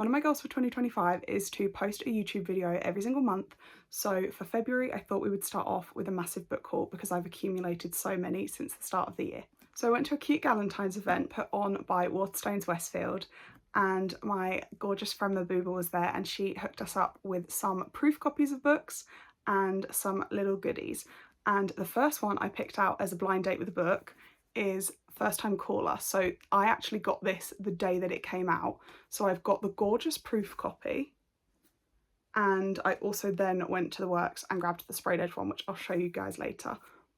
One of my goals for 2025 is to post a YouTube video every single month. So for February, I thought we would start off with a massive book haul because I've accumulated so many since the start of the year. So I went to a cute Galentine's event put on by Waterstones Westfield, and my gorgeous friend Mahbuba was there, and she hooked us up with some proof copies of books and some little goodies. And the first one I picked out as a blind date with a book is First Time Caller. So I actually got this the day that it came out. So I've got the gorgeous proof copy, and I also then went to the works and grabbed the sprayed edge one, which I'll show you guys later.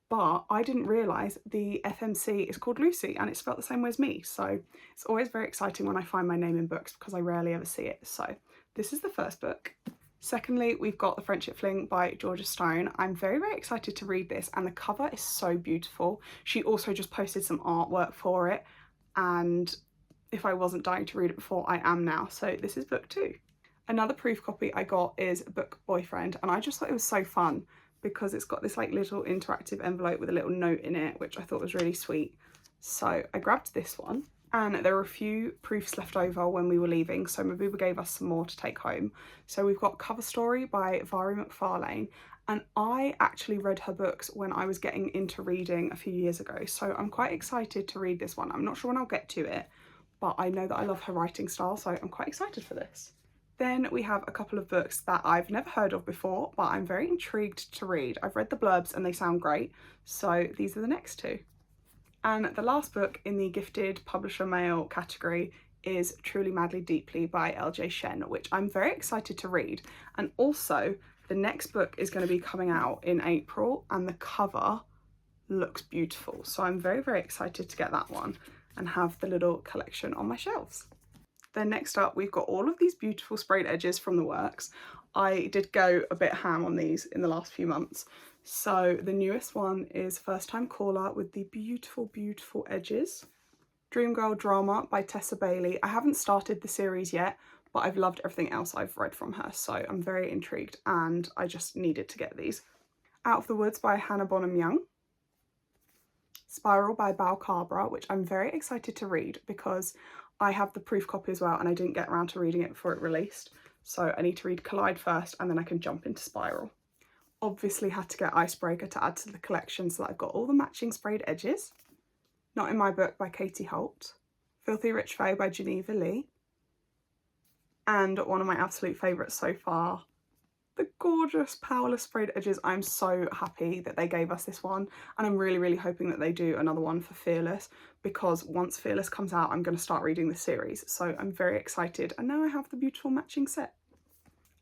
But I didn't realise the FMC is called Lucy and it's spelled the same way as me. So it's always very exciting when I find my name in books because I rarely ever see it. So this is the first book. Secondly, we've got The Friendship Fling by Georgia Stone. I'm very, very excited to read this, and the cover is so beautiful. She also just posted some artwork for it, and if I wasn't dying to read it before, I am now. So this is book 2. Another proof copy I got is Book Boyfriend, and I just thought it was so fun because it's got this like little interactive envelope with a little note in it, which I thought was really sweet. So I grabbed this one, and there were a few proofs left over when we were leaving, so Mahbuba gave us some more to take home. So we've got Cover Story by Vari McFarlane, and I actually read her books when I was getting into reading a few years ago, so I'm quite excited to read this one. I'm not sure when I'll get to it, but I know that I love her writing style, so I'm quite excited for this. Then we have a couple of books that I've never heard of before, but I'm very intrigued to read. I've read the blurbs and they sound great, so these are the next two. And the last book in the gifted publisher mail category is Truly Madly Deeply by LJ Shen, which I'm very excited to read. And also the next book is going to be coming out in April, and the cover looks beautiful. So I'm very, very excited to get that one and have the little collection on my shelves. Then next up, we've got all of these beautiful sprayed edges from the works. I did go a bit ham on these in the last few months. So the newest one is First Time Caller with the beautiful, beautiful edges. Dream Girl Drama by Tessa Bailey. I haven't started the series yet, but I've loved everything else I've read from her, so I'm very intrigued and I just needed to get these. Out of the Woods by Hannah Bonham Young. Spiral by Bal Cabra, which I'm very excited to read because I have the proof copy as well and I didn't get around to reading it before it released. So I need to read Collide first and then I can jump into Spiral. Obviously had to get Icebreaker to add to the collection so that I've got all the matching sprayed edges. Not in My Book by Katie Holt. Filthy Rich Fae by Geneva Lee. And one of my absolute favourites so far, the gorgeous Powerless sprayed edges. I'm so happy that they gave us this one, and I'm really, really hoping that they do another one for Fearless, because once Fearless comes out, I'm going to start reading the series. So I'm very excited, and now I have the beautiful matching set.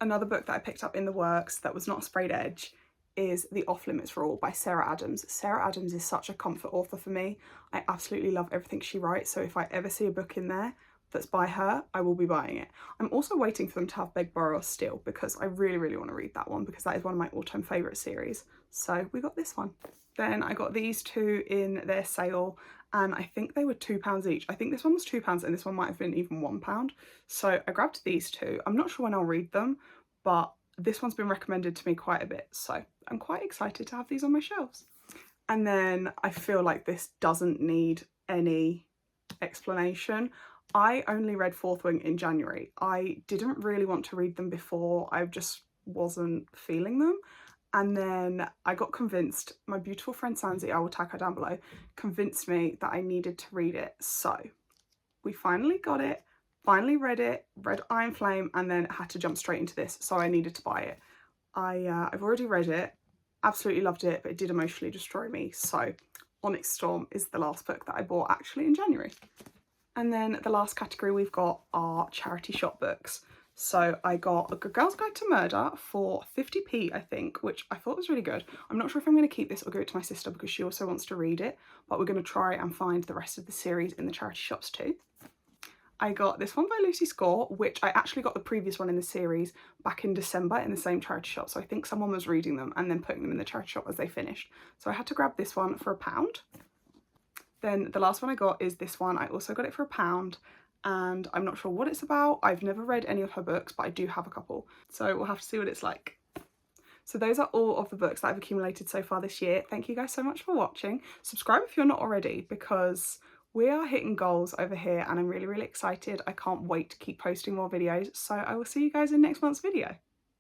Another book that I picked up in the works that was not a sprayed edge is The Off Limits for All by Sarah Adams. Sarah Adams is such a comfort author for me. I absolutely love everything she writes, so if I ever see a book in there that's by her, I will be buying it. I'm also waiting for them to have Beg, Borrow or Steal because I really, really want to read that one because that is one of my all-time favourite series. So we got this one. Then I got these two in their sale and I think they were £2 each. I think this one was £2 and this one might have been even £1. So I grabbed these two. I'm not sure when I'll read them, but this one's been recommended to me quite a bit. So I'm quite excited to have these on my shelves. And then I feel like this doesn't need any explanation. I only read Fourth Wing in January. I didn't really want to read them before. I just wasn't feeling them. And then I got convinced, my beautiful friend Sânzi, I will tag her down below, convinced me that I needed to read it. So we finally got it, finally read it, read Iron Flame, and then had to jump straight into this. So I needed to buy it. I've already read it, absolutely loved it, but it did emotionally destroy me. So Onyx Storm is the last book that I bought actually in January. And then the last category we've got are charity shop books. So I got A Good Girl's Guide to Murder for 50p, I think, which I thought was really good. I'm not sure if I'm going to keep this or give it to my sister because she also wants to read it, but we're going to try and find the rest of the series in the charity shops too. I got this one by Lucy Score, which I actually got the previous one in the series back in December in the same charity shop. So I think someone was reading them and then putting them in the charity shop as they finished. So I had to grab this one for £1. Then the last one I got is this one. I also got it for £1 and I'm not sure what it's about. I've never read any of her books, but I do have a couple. So we'll have to see what it's like. So those are all of the books that I've accumulated so far this year. Thank you guys so much for watching. Subscribe if you're not already because We are hitting goals over here and I'm really, really excited. I can't wait to keep posting more videos. So I will see you guys in next month's video.